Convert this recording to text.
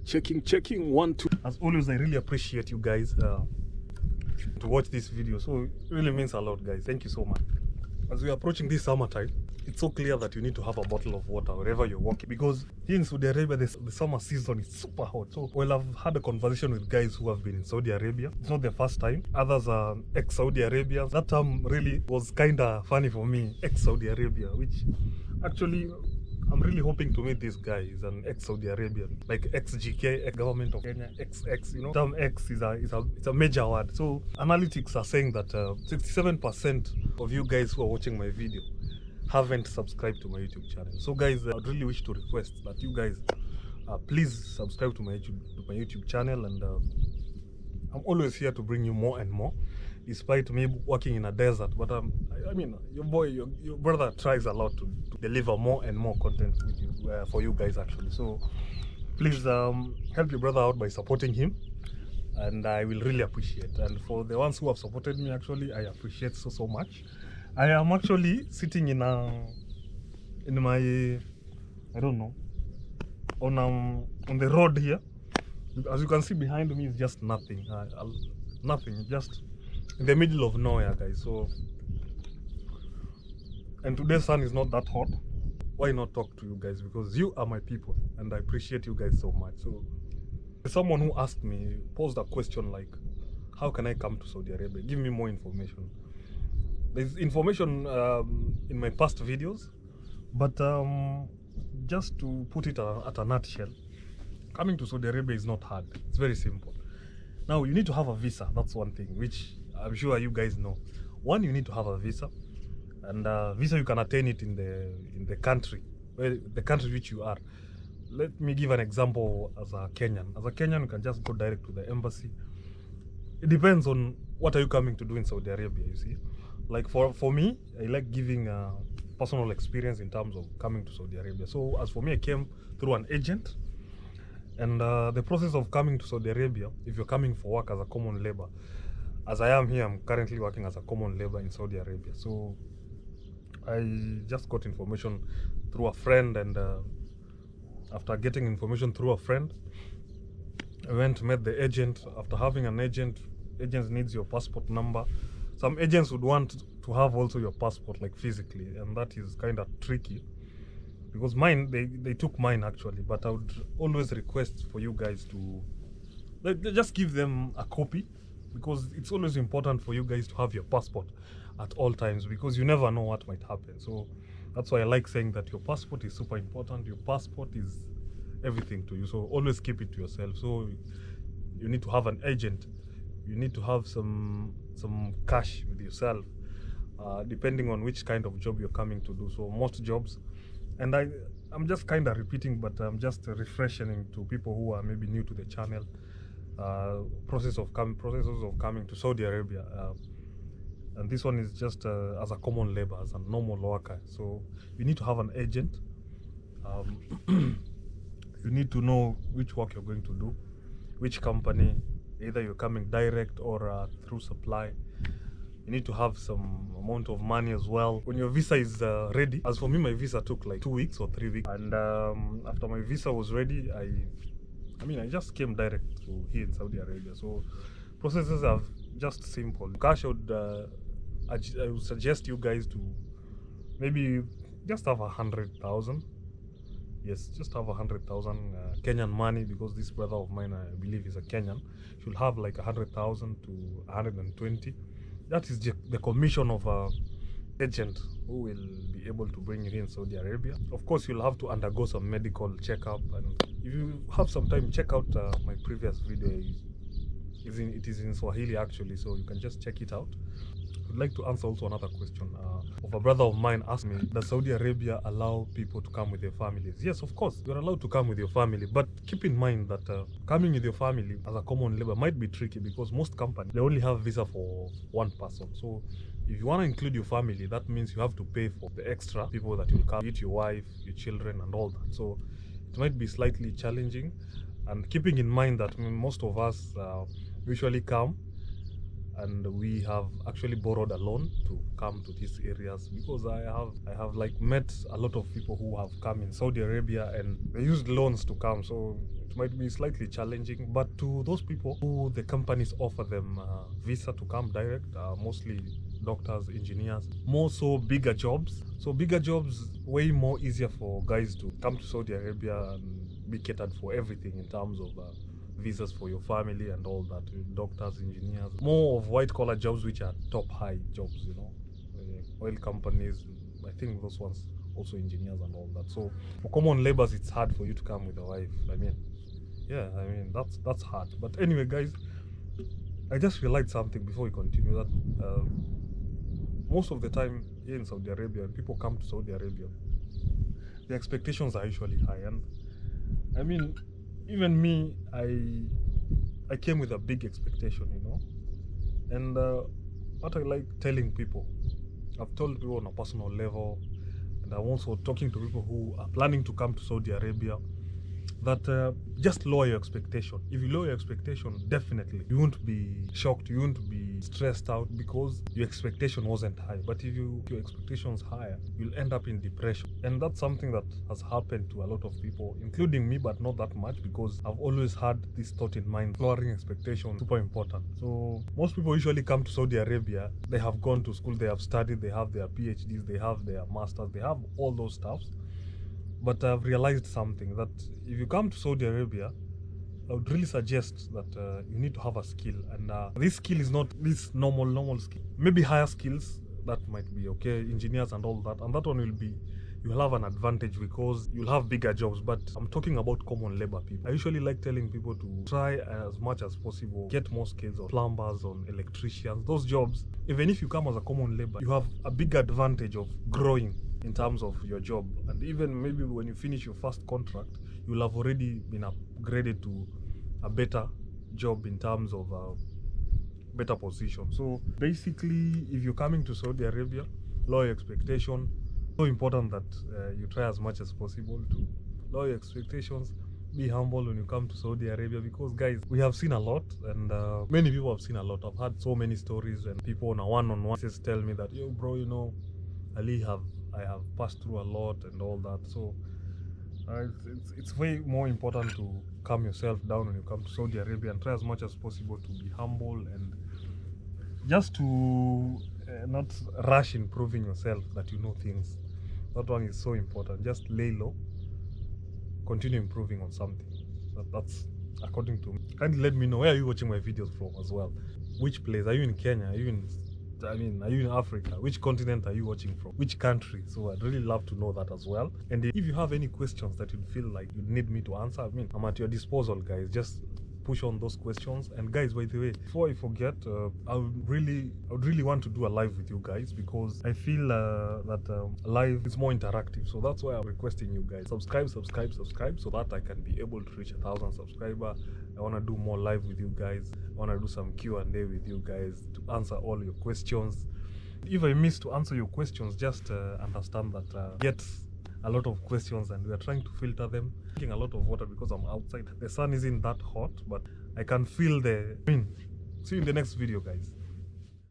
Checking, 1, 2. As always, I really appreciate you guys to watch this video. So it really means a lot, guys. Thank you so much. As we're approaching this summertime, it's so clear that you need to have a bottle of water wherever you're walking, because here in Saudi Arabia, the summer season is super hot. So, well, I've had a conversation with guys who have been in Saudi Arabia. It's not their first time. Others are ex-Saudi Arabians. That term really was kind of funny for me, ex-Saudi Arabia, which actually I'm really hoping to meet this guy. He's an ex-Saudi Arabian, like ex-GK, ex-government of Kenya, ex, you know. Term X is a major word. So analytics are saying that 67% of you guys who are watching my video haven't subscribed to my YouTube channel. So guys, I'd really wish to request that you guys please subscribe to my YouTube channel, and I'm always here to bring you more and more, despite me working in a desert. But I mean, your brother tries a lot to deliver more and more content with you, for you guys actually. So please help your brother out by supporting him, and I will really appreciate. And for the ones who have supported me, actually, I appreciate so much. I am actually sitting in my, I don't know, on the road here. As you can see behind me is just nothing, nothing, just in the middle of nowhere, guys. So, and today's sun is not that hot. Why not talk to you guys? Because you are my people, and I appreciate you guys so much. So, someone who asked me, posed a question like, how can I come to Saudi Arabia? Give me more information. There's information in my past videos, but just to put it at a nutshell, coming to Saudi Arabia is not hard. It's very simple. Now, you need to have a visa. That's one thing, which I'm sure you guys know. One, you need to have a visa, and visa you can attain it in the country, the country which you are. Let me give an example as a Kenyan. As a Kenyan, you can just go direct to the embassy. It depends on what are you coming to do in Saudi Arabia, you see. Like for me, I like giving personal experience in terms of coming to Saudi Arabia. So as for me, I came through an agent, and the process of coming to Saudi Arabia, if you're coming for work as a common labor, as I am here, I'm currently working as a common labor in Saudi Arabia. So I just got information through a friend, and after getting information through a friend, I went to meet the agent. After having an agent needs your passport number. Some agents would want to have also your passport, like physically, and that is kind of tricky, because mine, they took mine actually, but I would always request for you guys to just give them a copy, because it's always important for you guys to have your passport at all times, because you never know what might happen. So that's why I like saying that your passport is super important. Your passport is everything to you, so always keep it to yourself. So you need to have an agent. You need to have some cash with yourself, depending on which kind of job you're coming to do. So most jobs, and I'm just kind of repeating, but I'm just refreshing to people who are maybe new to the channel, processes of coming to Saudi Arabia, and this one is just as a common labor, as a normal worker. So you need to have an agent. You need to know which work you're going to do, which company. Either you're coming direct or through supply. You need to have some amount of money as well. When your visa is ready, as for me, my visa took like 2 weeks or 3 weeks. And after my visa was ready, I just came direct to here in Saudi Arabia. So processes are just simple. Cash, I would suggest you guys to maybe just have 100,000. Yes, just have 100,000 Kenyan money, because this brother of mine, I believe, is a Kenyan. Should have like 100,000 to 120. That is the commission of an agent who will be able to bring you here in Saudi Arabia. Of course, you'll have to undergo some medical checkup, and if you have some time, check out my previous video. It is in Swahili actually, so you can just check it out. I'd like to answer also another question of a brother of mine asked me, does Saudi Arabia allow people to come with their families? Yes, of course, you're allowed to come with your family, but keep in mind that coming with your family as a common labor might be tricky, because most companies, they only have visa for one person. So if you want to include your family, that means you have to pay for the extra people that will come, your wife, your children, and all that. So it might be slightly challenging, and keeping in mind that most of us usually come and we have actually borrowed a loan to come to these areas because I have like met a lot of people who have come in Saudi Arabia and they used loans to come, so it might be slightly challenging. But to those people who the companies offer them visa to come direct, mostly doctors, engineers, more so bigger jobs. So bigger jobs, way more easier for guys to come to Saudi Arabia and be catered for everything in terms of visas for your family and all that. Doctors, engineers, more of white collar jobs, which are top high jobs, you know, oil companies. I think those ones also engineers and all that. So for common laborers, it's hard for you to come with a wife. I mean, yeah, I mean that's hard. But anyway, guys, I just realized something before we continue that most of the time here in Saudi Arabia, when people come to Saudi Arabia, the expectations are usually high. And I mean, even me, I came with a big expectation, you know. And what I like telling people, I've told people on a personal level, and I'm also talking to people who are planning to come to Saudi Arabia, that just lower your expectation. If you lower your expectation, definitely you won't be shocked, you won't be stressed out because your expectation wasn't high. But if your expectations higher, you'll end up in depression. And that's something that has happened to a lot of people, including me, but not that much, because I've always had this thought in mind: lowering expectations, super important. So most people usually come to Saudi Arabia, they have gone to school, they have studied, they have their PhDs, they have their masters, they have all those stuffs. But I've realized something, that if you come to Saudi Arabia, I would really suggest that you need to have a skill. And this skill is not this normal skill. Maybe higher skills, that might be okay, engineers and all that. And that one will be, you'll have an advantage because you'll have bigger jobs. But I'm talking about common labor people. I usually like telling people to try as much as possible, get more skills on plumbers, on electricians, those jobs. Even if you come as a common labor, you have a big advantage of growing in terms of your job. And even maybe when you finish your first contract, you'll have already been upgraded to a better job in terms of better position. So basically, if you're coming to Saudi Arabia, lower your expectation. So important that you try as much as possible to lower your expectations. Be humble when you come to Saudi Arabia, because guys, we have seen a lot, and many people have seen a lot. I've had so many stories, and people on a one-on-one just tell me that, yo bro, you know, I have passed through a lot and all that. So it's way more important to calm yourself down when you come to Saudi Arabia and try as much as possible to be humble and just to not rush in proving yourself that you know things. That one is so important. Just lay low, continue improving on something. That's according to me. Kindly let me know, where are you watching my videos from as well? Which place? Are you in Kenya? Are you in Africa? Which continent are you watching from? Which country? So I'd really love to know that as well. And if you have any questions that you feel like you need me to answer, I mean, I'm at your disposal, guys. Just push on those questions. And guys, by the way, before I forget, I would really want to do a live with you guys, because I feel that live is more interactive. So that's why I'm requesting you guys subscribe so that I can be able to reach 1,000 subscribers. I want to do more live with you guys. I want to do some Q&A with you guys to answer all your questions. If I miss to answer your questions, just understand that get a lot of questions and we are trying to filter them. Drinking a lot of water because I'm outside. The sun isn't that hot, but I can feel see you in the next video, guys.